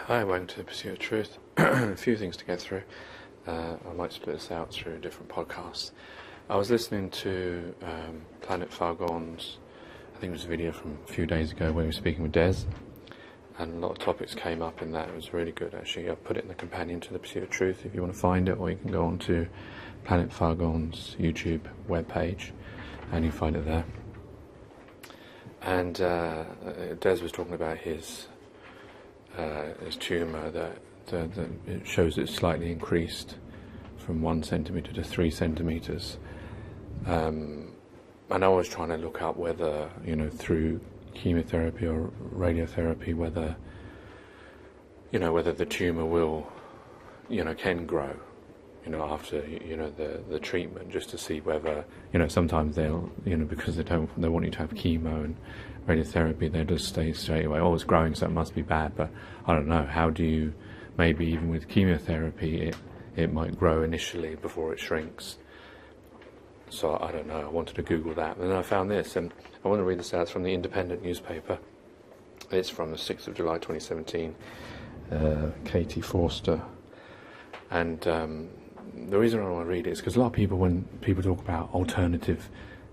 Hi, welcome to the Pursuit of Truth. A few things to get through. I might split this out through different podcasts. I was listening to Planet Fargon's, I think it was a video from a few days ago where he was speaking with Des, and a lot of topics came up in that. It was really good, actually. I've put it in the companion to the Pursuit of Truth if you want to find it, or you can go on to Planet Fargon's YouTube webpage and you find it there. And Des was talking about his tumour that it shows it's slightly increased from 1 centimetre to 3 centimetres. And I was trying to look up whether, through chemotherapy or radiotherapy, whether the tumour will, can grow, after, the treatment, just to see whether, sometimes they'll, because they want you to have chemo and radiotherapy, they'll just stay straight away, oh, it's growing, so it must be bad. But I don't know, how do you, maybe even with chemotherapy, it might grow initially before it shrinks. So I don't know, I wanted to Google that. And then I found this, and I want to read this out. It's from the Independent newspaper. It's from the 6th of July 2017, Katie Forster. And the reason I want to read it is because a lot of people, when people talk about alternative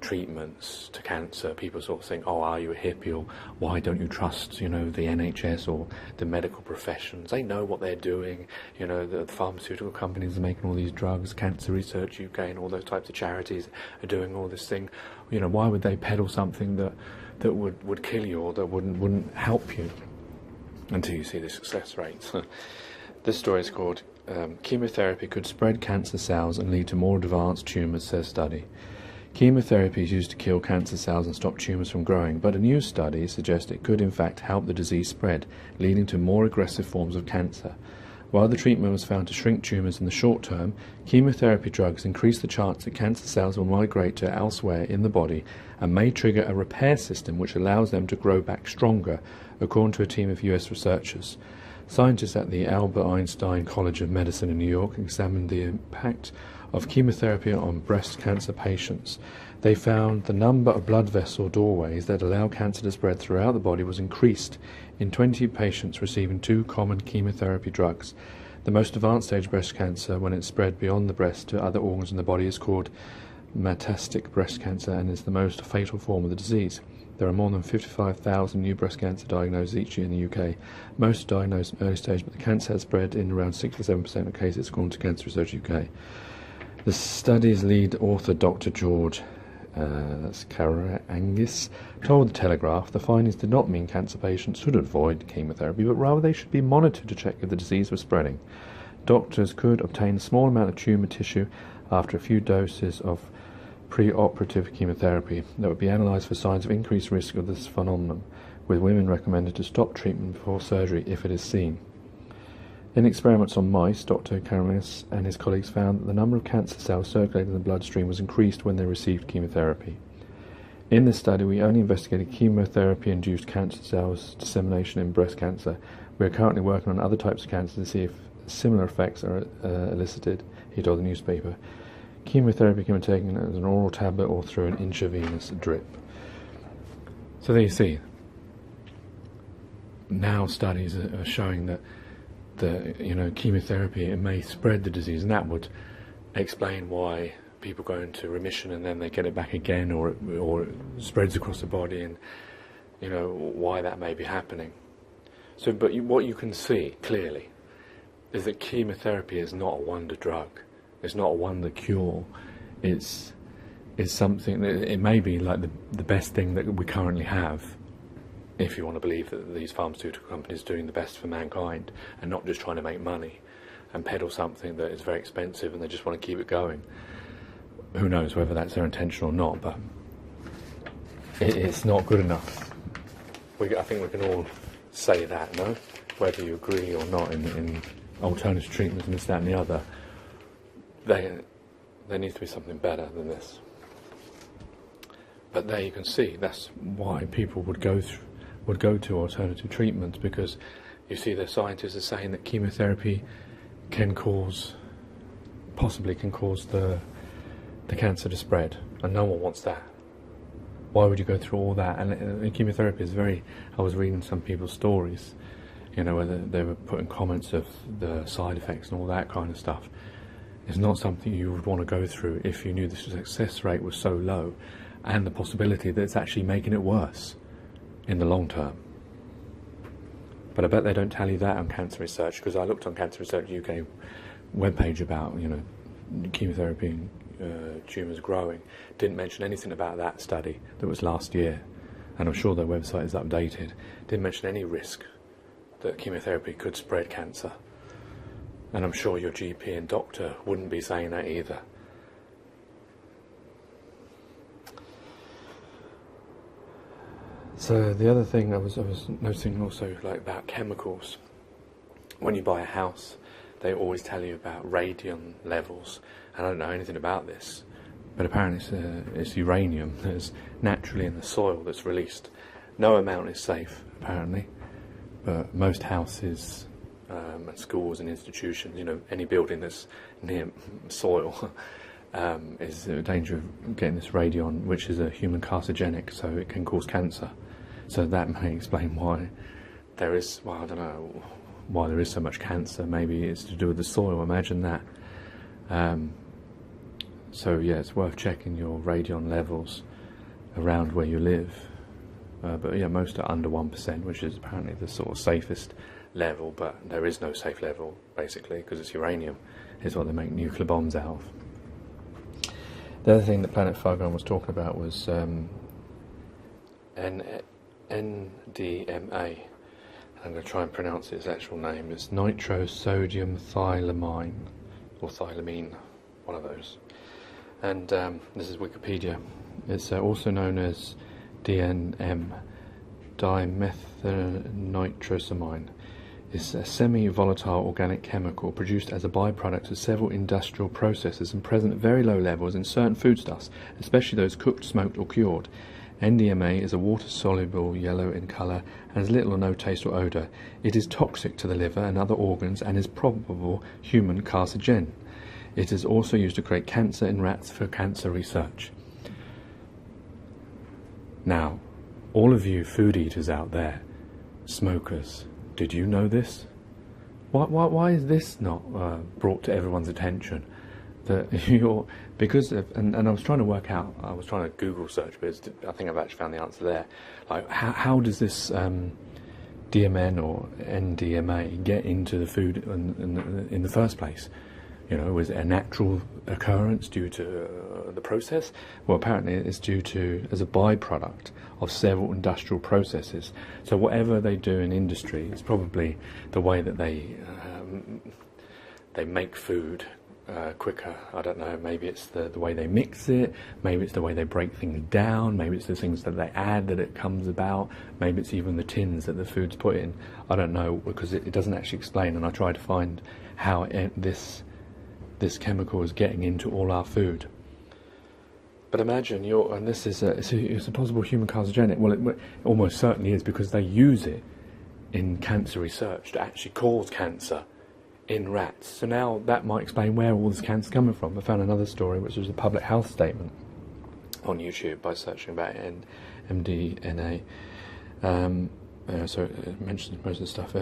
treatments to cancer, people sort of think, oh, are you a hippie, or why don't you trust, the NHS or the medical professions? They know what they're doing. The pharmaceutical companies are making all these drugs, Cancer Research UK and all those types of charities are doing all this thing. Why would they peddle something that would kill you, or that wouldn't help you, until you see the success rates? This story is called Chemotherapy Could Spread Cancer Cells and Lead to More Advanced Tumours, says study. Chemotherapy is used to kill cancer cells and stop tumours from growing, but a new study suggests it could in fact help the disease spread, leading to more aggressive forms of cancer. While the treatment was found to shrink tumours in the short term, chemotherapy drugs increase the chance that cancer cells will migrate to elsewhere in the body and may trigger a repair system which allows them to grow back stronger, according to a team of US researchers. Scientists at the Albert Einstein College of Medicine in New York examined the impact of chemotherapy on breast cancer patients. They found the number of blood vessel doorways that allow cancer to spread throughout the body was increased in 20 patients receiving 2 common chemotherapy drugs. The most advanced stage breast cancer, when it spread beyond the breast to other organs in the body, is called metastatic breast cancer and is the most fatal form of the disease. There are more than 55,000 new breast cancer diagnoses each year in the UK. Most are diagnosed in early stage, but the cancer has spread in around 67% of cases, according to Cancer Research UK. The study's lead author, Dr. George Karangis, told The Telegraph the findings did not mean cancer patients should avoid chemotherapy, but rather they should be monitored to check if the disease was spreading. Doctors could obtain a small amount of tumour tissue after a few doses of pre-operative chemotherapy that would be analysed for signs of increased risk of this phenomenon, with women recommended to stop treatment before surgery if it is seen. In experiments on mice, Dr. Karangis and his colleagues found that the number of cancer cells circulating in the bloodstream was increased when they received chemotherapy. In this study, we only investigated chemotherapy-induced cancer cells dissemination in breast cancer. We are currently working on other types of cancer to see if similar effects are elicited, he told the newspaper. Chemotherapy can be taken as an oral tablet or through an intravenous drip. So there you see. Now studies are showing that chemotherapy, it may spread the disease, and that would explain why people go into remission and then they get it back again, or it spreads across the body, and why that may be happening. So, but what you can see clearly is that chemotherapy is not a wonder drug. It's not a wonder cure. It's something that it may be like the best thing that we currently have, if you want to believe that these pharmaceutical companies are doing the best for mankind and not just trying to make money and peddle something that is very expensive and they just want to keep it going. Who knows whether that's their intention or not, but it's not good enough. I think we can all say that, no? Whether you agree or not in alternative treatments and this, that and the other, there needs to be something better than this. But there you can see, that's why people would go to alternative treatments, because you see the scientists are saying that chemotherapy possibly can cause the cancer to spread, and no one wants that. Why would you go through all that? And chemotherapy is I was reading some people's stories, you know, whether they were putting comments of the side effects and all that kind of stuff. It's not something you would want to go through if you knew the success rate was so low, and the possibility that it's actually making it worse in the long term. But I bet they don't tell you that on Cancer Research, because I looked on Cancer Research UK webpage about, you know, chemotherapy and tumours growing. Didn't mention anything about that study that was last year, and I'm sure their website is updated. Didn't mention any risk that chemotherapy could spread cancer, and I'm sure your GP and doctor wouldn't be saying that either. So the other thing I was noticing also, like, about chemicals, when you buy a house, they always tell you about radon levels, and I don't know anything about this, but apparently it's uranium that's naturally in the soil that's released. No amount is safe, apparently, but most houses and schools and institutions, you know, any building that's near soil is in danger of getting this radon, which is a human carcinogenic, so it can cause cancer. So that may explain why there is, well, I don't know why there is so much cancer. Maybe it's to do with the soil, imagine that. So yeah, it's worth checking your radon levels around where you live. But yeah, most are under 1%, which is apparently the sort of safest level, but there is no safe level, basically, because it's uranium. It's what they make nuclear bombs out of. The other thing that Planet Fagon was talking about was ndma. I'm going to try and pronounce its actual name. It's nitrosodium thilamine, or thilamine, one of those. And this is Wikipedia. It's also known as DNM, dimethylnitrosamine. It's a semi-volatile organic chemical produced as a byproduct of several industrial processes and present at very low levels in certain foodstuffs, especially those cooked, smoked or cured. NDMA is a water-soluble yellow in colour and has little or no taste or odour. It is toxic to the liver and other organs and is probable human carcinogen. It is also used to create cancer in rats for cancer research. Now, all of you food eaters out there, smokers, did you know this? Why is this not brought to everyone's attention? That you're, because of, and I was trying to work out, I was trying to Google search, but I think I've actually found the answer there. Like, how does this DMN or NDMA get into the food in the first place? You know, was it a natural occurrence due to the process? Well, apparently it's due to, as a byproduct of several industrial processes. So whatever they do in industry, it's probably the way that they make food quicker. I don't know, maybe it's the way they mix it, maybe it's the way they break things down, maybe it's the things that they add that it comes about, maybe it's even the tins that the food's put in. I don't know, because it doesn't actually explain, and I tried to find how this chemical is getting into all our food. But imagine and this is it's a possible human carcinogenic. Well, it almost certainly is, because they use it in cancer research to actually cause cancer in rats. So now that might explain where all this cancer is coming from. I found another story which was a public health statement on YouTube by searching about mDNA. So it mentions most of the stuff.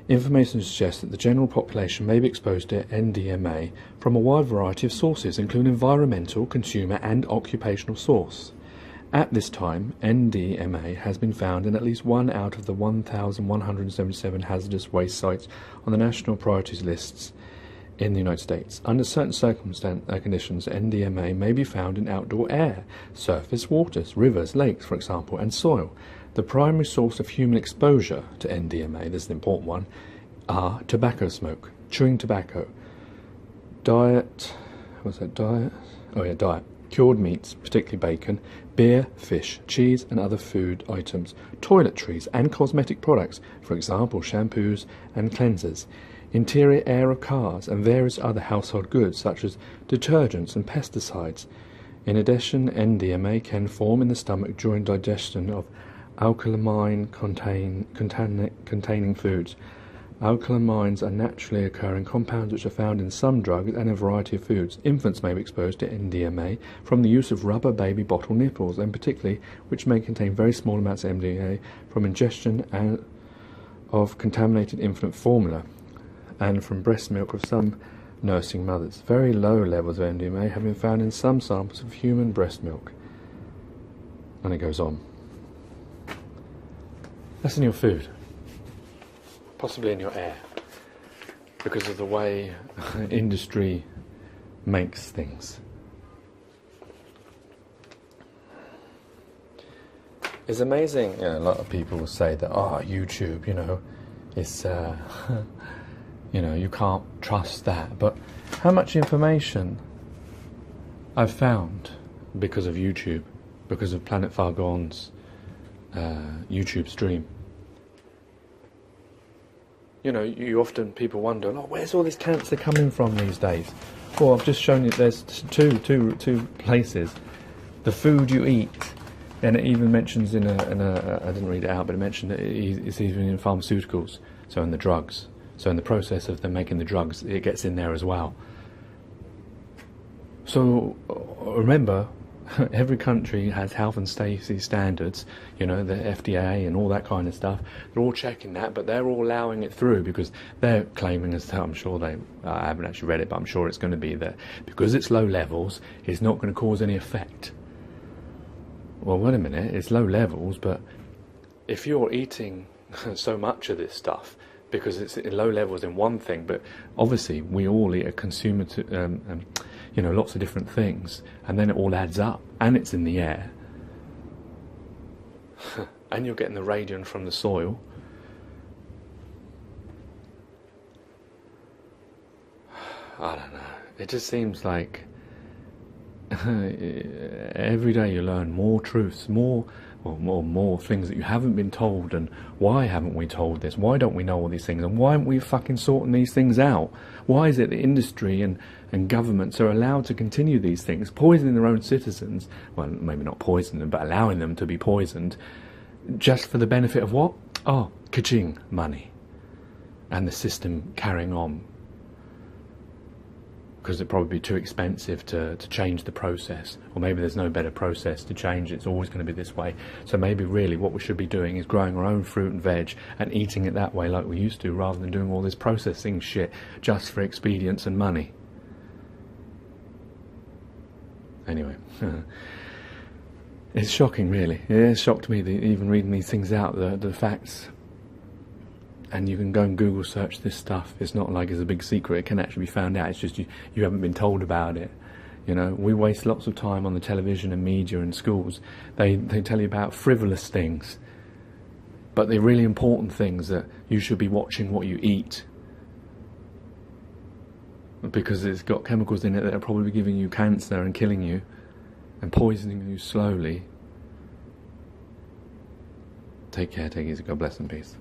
Information suggests that the general population may be exposed to NDMA from a wide variety of sources, including environmental, consumer and occupational source. At this time, NDMA has been found in at least 1 out of the 1,177 hazardous waste sites on the national priorities lists in the United States. Under certain conditions, NDMA may be found in outdoor air, surface waters, rivers, lakes, for example, and soil. The primary source of human exposure to NDMA, this is an important one, are tobacco smoke, chewing tobacco, diet, cured meats, particularly bacon, beer, fish, cheese and other food items, toiletries and cosmetic products, for example shampoos and cleansers, interior air of cars and various other household goods such as detergents and pesticides. In addition, NDMA can form in the stomach during digestion of alkalamine containing foods. Alkalamines are naturally occurring compounds which are found in some drugs and a variety of foods. Infants may be exposed to NDMA from the use of rubber baby bottle nipples, and particularly which may contain very small amounts of NDMA from ingestion of contaminated infant formula and from breast milk of some nursing mothers. Very low levels of ndma have been found in some samples of human breast milk. And it goes on. That's in your food, possibly in your air, because of the way industry makes things. It's amazing, a lot of people will say that, YouTube, it's, you can't trust that. But how much information I've found because of YouTube, because of Planet Fargon's YouTube stream. You often, people wonder, where's all this cancer coming from these days? Well, I've just shown you there's two places. The food you eat, and it even mentions in a I didn't read it out, but it mentioned that it's even in pharmaceuticals, so in the drugs. So in the process of them making the drugs, it gets in there as well. So remember, every country has health and safety standards, the FDA and all that kind of stuff. They're all checking that, but they're all allowing it through because they're claiming, as I'm sure I haven't actually read it, but I'm sure it's going to be that because it's low levels, it's not going to cause any effect. Well, wait a minute, it's low levels, but if you're eating so much of this stuff, because it's in low levels in one thing, but obviously we all eat a consumer lots of different things, and then it all adds up, and it's in the air, and you're getting the radon from the soil. I don't know, it just seems like every day you learn more truths, more things that you haven't been told. And why haven't we told this? Why don't we know all these things? And why aren't we fucking sorting these things out? Why is it that industry and governments are allowed to continue these things, poisoning their own citizens? Well, maybe not poison them, but allowing them to be poisoned, just for the benefit of what? Ka-ching, money. And the system carrying on. Because it'd probably be too expensive to change the process, or maybe there's no better process to change it. It's always going to be this way. So maybe really what we should be doing is growing our own fruit and veg and eating it that way like we used to, rather than doing all this processing shit just for expedience and money. Anyway, it's shocking, really. It shocked me even reading these things out, the facts. And you can go and Google search this stuff. It's not like it's a big secret. It can actually be found out. It's just you haven't been told about it. We waste lots of time on the television and media and schools. They tell you about frivolous things, but the really important things that you should be watching what you eat, because it's got chemicals in it that are probably giving you cancer and killing you and poisoning you slowly. Take care, take it easy. God bless and peace.